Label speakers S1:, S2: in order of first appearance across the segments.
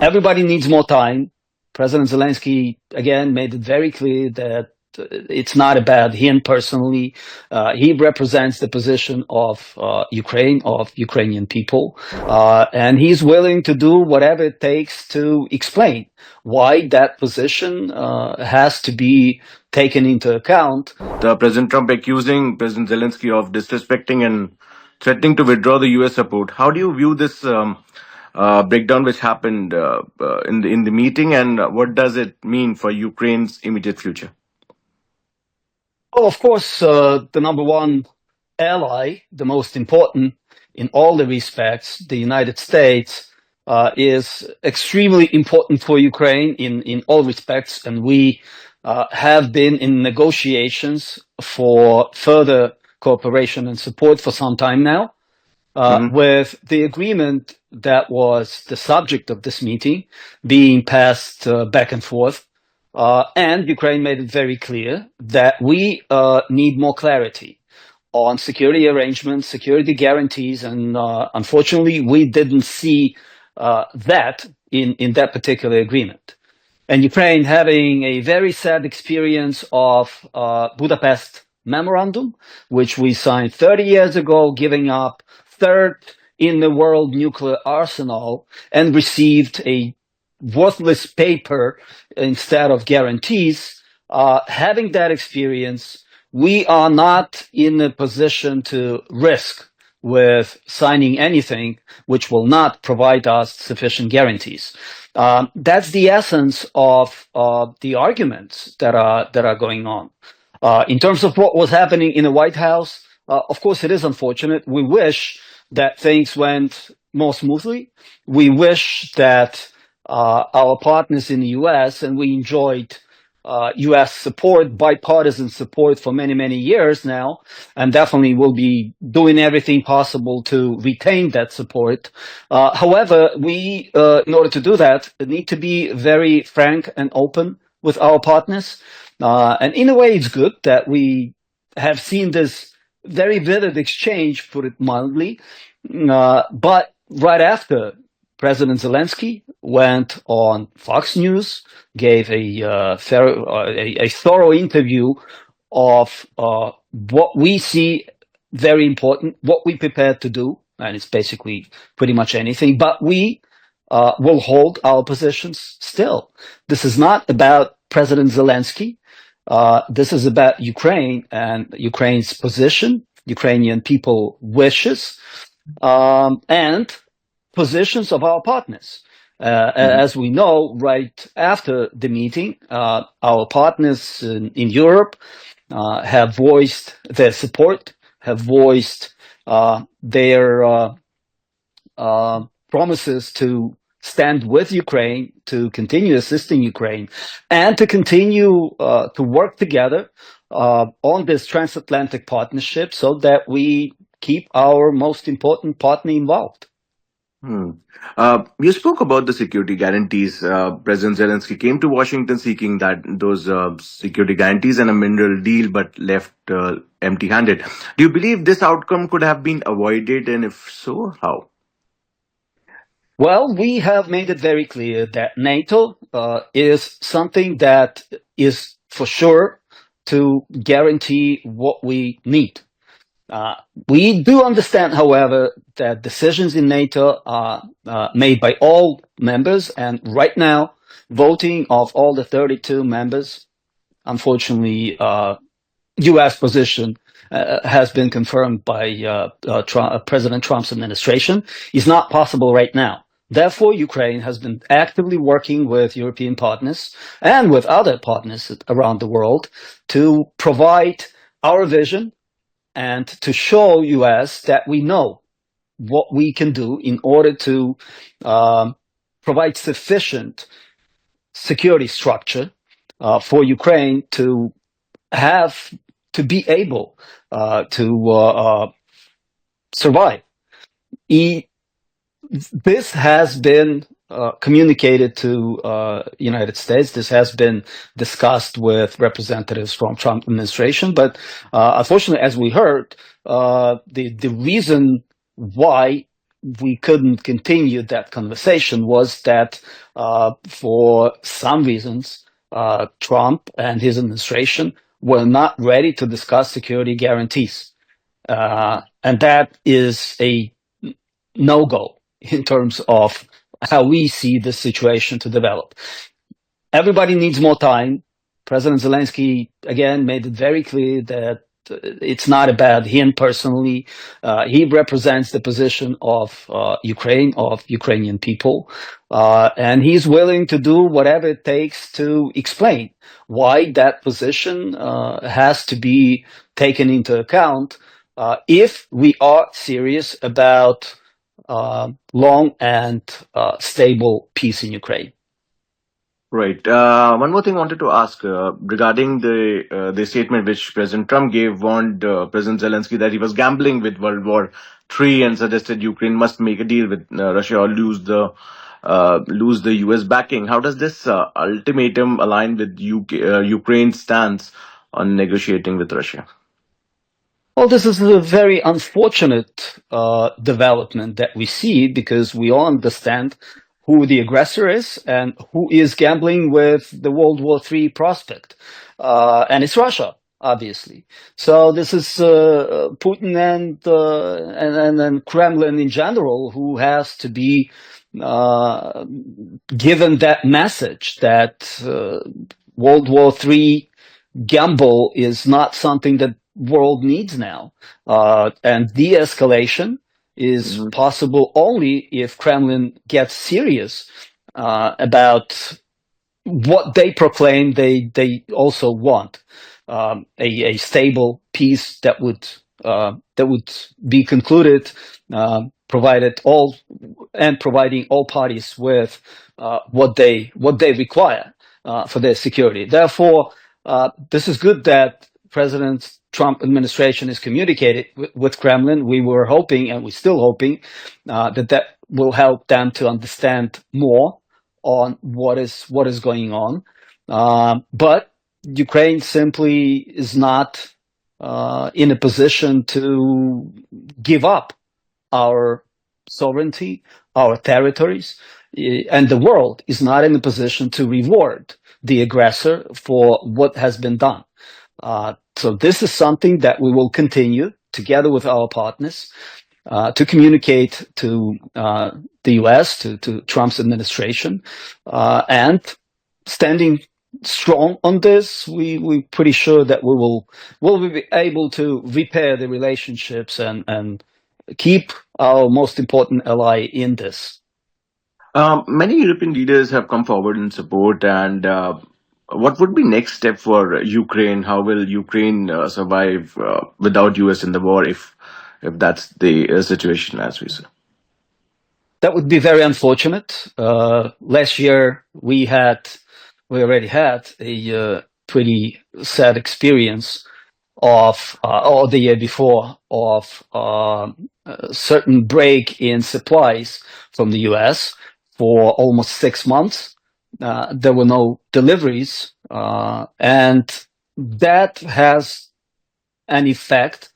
S1: everybody needs more time. President Zelensky, again, made it very clear that it's not about him personally. He represents the position of Ukraine, of Ukrainian people, and he's willing to do whatever it takes to explain why that position has to be taken into account.
S2: President Trump accusing President Zelensky of disrespecting and threatening to withdraw the U.S. support. How do you view this breakdown which happened in the meeting, and what does it mean for Ukraine's immediate future?
S1: Well, of course, the number one ally, the most important in all the respects, the United States, is extremely important for Ukraine in all respects, and we have been in negotiations for further cooperation and support for some time now. With the agreement that was the subject of this meeting being passed back and forth, and Ukraine made it very clear that we need more clarity on security arrangements, security guarantees, and unfortunately, we didn't see that in that particular agreement. And Ukraine having a very sad experience of Budapest Memorandum, which we signed 30 years ago, giving up third in the world nuclear arsenal, and received a worthless paper instead of guarantees. Having that experience, we are not in a position to risk with signing anything which will not provide us sufficient guarantees. That's the essence of the arguments that are going on. In terms of what was happening in the White House, of course, it is unfortunate. We wish that things went more smoothly. We wish that our partners in the U.S., and we enjoyed U.S. support, bipartisan support for many, many years now, and definitely will be doing everything possible to retain that support. However, we, in order to do that, need to be very frank and open with our partners. And in a way, it's good that we have seen this very vivid exchange, put it mildly. But right after, President Zelensky went on Fox News, gave a thorough interview of what we see very important, what we prepared to do, and it's basically pretty much anything, but we will hold our positions still. This is not about President Zelensky. This is about Ukraine and Ukraine's position, Ukrainian people wishes, and positions of our partners. As we know, right after the meeting, our partners in Europe have voiced their support, have voiced their promises to stand with Ukraine, to continue assisting Ukraine, and to continue to work together on this transatlantic partnership so that we keep our most important partner involved.
S2: You spoke about the security guarantees. President Zelensky came to Washington seeking those security guarantees and a mineral deal, but left empty-handed. Do you believe this outcome could have been avoided, and if so, how?
S1: Well, we have made it very clear that NATO is something that is for sure to guarantee what we need. We do understand, however, that decisions in NATO are made by all members, and right now, voting of all the 32 members, unfortunately, U.S. position has been confirmed by President Trump's administration, is not possible right now. Therefore, Ukraine has been actively working with European partners and with other partners around the world to provide our vision and to show U.S. that we know what we can do in order to provide sufficient security structure for Ukraine to be able to survive. This has been communicated to United States. This has been discussed with representatives from Trump administration, but unfortunately, as we heard, the reason why we couldn't continue that conversation was that for some reasons, Trump and his administration were not ready to discuss security guarantees. And that is a no-go in terms of how we see the situation to develop. Everybody needs more time. President Zelensky, again, made it very clear that it's not about him personally. He represents the position of Ukraine, of Ukrainian people, and he's willing to do whatever it takes to explain why that position has to be taken into account if we are serious about long and stable peace in Ukraine.
S2: Right. One more thing I wanted to ask regarding the statement which President Trump gave, warned President Zelensky that he was gambling with World War III and suggested Ukraine must make a deal with Russia or lose the U.S. backing. How does this ultimatum align with Ukraine's stance on negotiating with Russia?
S1: Well, this is a very unfortunate development that we see because we all understand who the aggressor is and who is gambling with the World War III prospect. And it's Russia, obviously. So this is Putin and Kremlin in general who has to be given that message that World War III gamble is not something that world needs now. And de-escalation is possible only if Kremlin gets serious about what they proclaim they also want, a stable peace that would be concluded, providing all parties with what they require for their security. Therefore, this is good that President Trump administration is communicated with Kremlin. We were hoping, and we're still hoping, that will help them to understand more on what is going on. But Ukraine simply is not in a position to give up our sovereignty, our territories, and the world is not in a position to reward the aggressor for what has been done. So this is something that we will continue together with our partners to communicate to the U.S., to Trump's administration, and standing strong on this, we're pretty sure that we'll be able to repair the relationships and keep our most important ally in this.
S2: Many European leaders have come forward in support, and what would be next step for Ukraine? How will Ukraine survive without US in the war if that's the situation as we say?
S1: That would be very unfortunate. Last year we already had a pretty sad experience of, or the year before, of a certain break in supplies from the US for almost 6 months. There were no deliveries, and that has an effect,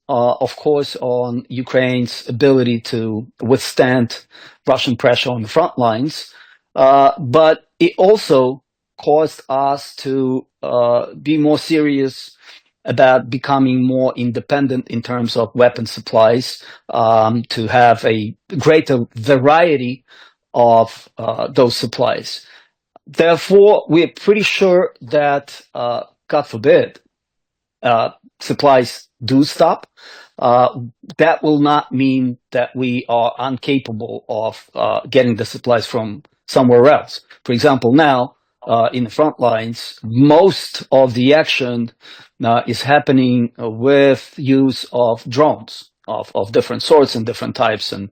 S1: of course, on Ukraine's ability to withstand Russian pressure on the front lines. But it also caused us to be more serious about becoming more independent in terms of weapon supplies, to have a greater variety of those supplies. Therefore, we're pretty sure that, God forbid, supplies do stop. That will not mean that we are incapable of getting the supplies from somewhere else. For example, now, in the front lines, most of the action is happening with use of drones of different sorts and different types and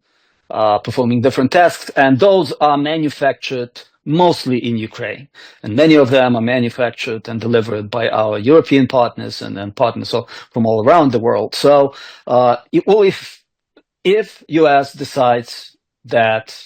S1: performing different tasks. And those are manufactured mostly in Ukraine. And many of them are manufactured and delivered by our European partners and partners from all around the world. So if US decides that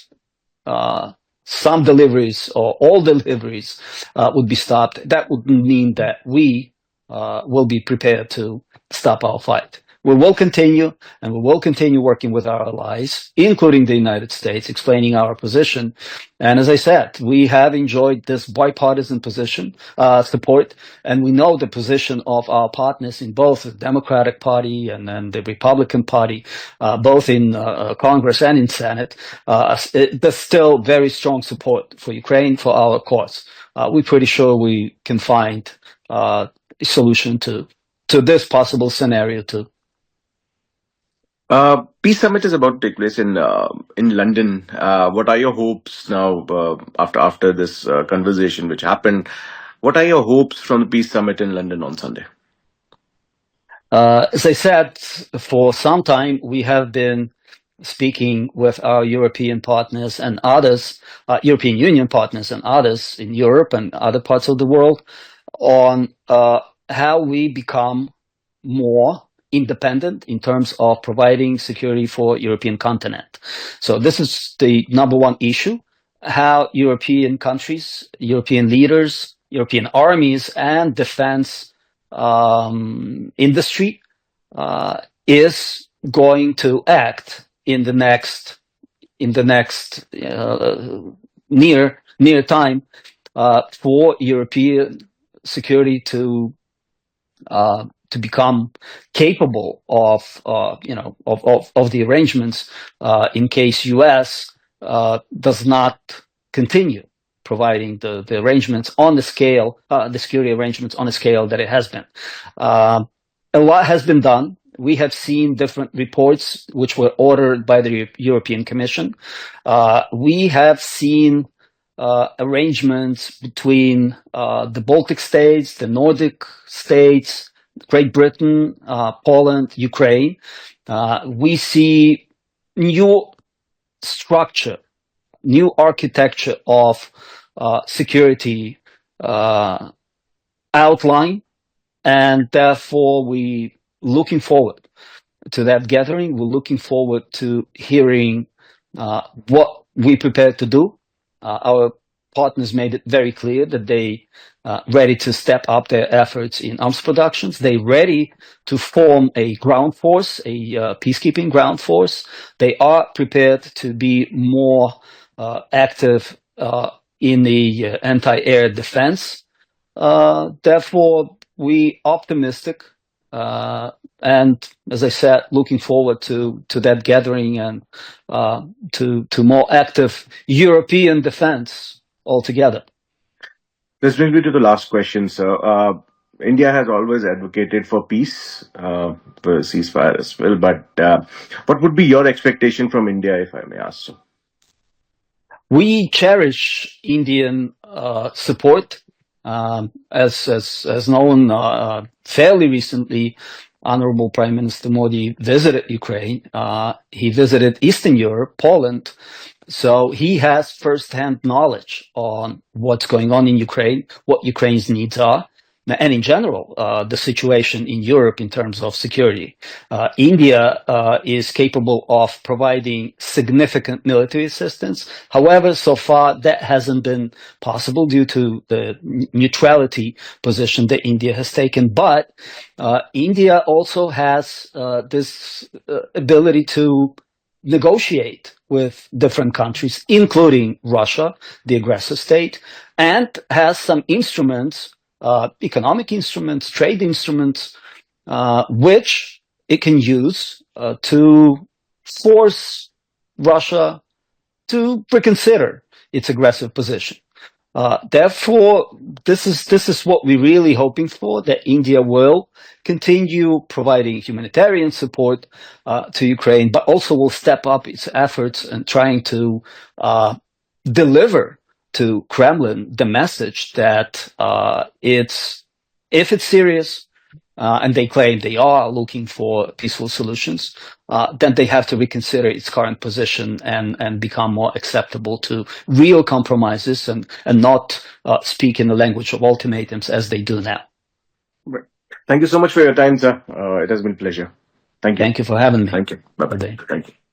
S1: some deliveries or all deliveries would be stopped, that would mean that we will be prepared to stop our fight. we will continue, and we will continue working with our allies, including the United States, explaining our position. And as I said, we have enjoyed this bipartisan position, support, and we know the position of our partners in both the Democratic Party and the Republican Party, both in Congress and in Senate. There's still very strong support for Ukraine, for our cause. We're pretty sure we can find a solution to this possible scenario too.
S2: Peace summit is about to take place in London. What are your hopes now after this conversation which happened? What are your hopes from the peace summit in London on Sunday?
S1: As I said, for some time we have been speaking with our European partners and others, European Union partners and others in Europe and other parts of the world, on how we become more independent in terms of providing security for European continent. So this is the number one issue, how European countries, European leaders, European armies and defense industry is going to act in the next near time for European security to become capable of the arrangements in case US does not continue providing the arrangements on the scale, the security arrangements on a scale that it has been. A lot has been done. We have seen different reports which were ordered by the European Commission. We have seen arrangements between the Baltic states, the Nordic states, Great Britain, Poland, Ukraine. We see new structure, new architecture of security outline, and therefore we looking forward to that gathering. We're looking forward to hearing what we prepared to do. Our partners made it very clear that they ready to step up their efforts in arms productions. They're ready to form a ground force, a peacekeeping ground force. They are prepared to be more active in the anti-air defense. Therefore, we optimistic, and as I said, looking forward to that gathering and to more active European defense altogether.
S2: This brings me to the last question, sir. India has always advocated for peace, for ceasefire as well, but what would be your expectation from India, if I may ask so?
S1: We cherish Indian support. As known, fairly recently, Honorable Prime Minister Modi visited Ukraine. He visited Eastern Europe, Poland. So he has first-hand knowledge on what's going on in Ukraine, what Ukraine's needs are, and in general, the situation in Europe in terms of security. India is capable of providing significant military assistance. However, so far that hasn't been possible due to the neutrality position that India has taken. But India also has this ability to negotiate with different countries, including Russia, the aggressor state, and has some instruments, economic instruments, trade instruments, which it can use to force Russia to reconsider its aggressive position. Therefore, this is what we're really hoping for, that India will continue providing humanitarian support to Ukraine, but also will step up its efforts and trying to deliver to Kremlin the message that if it's serious, and they claim they are looking for peaceful solutions, then they have to reconsider its current position and become more acceptable to real compromises and not speak in the language of ultimatums as they do now.
S2: Right. Thank you so much for your time, sir. It has been a pleasure. Thank you.
S1: Thank you for having me.
S2: Thank you. Bye-bye. Thank you.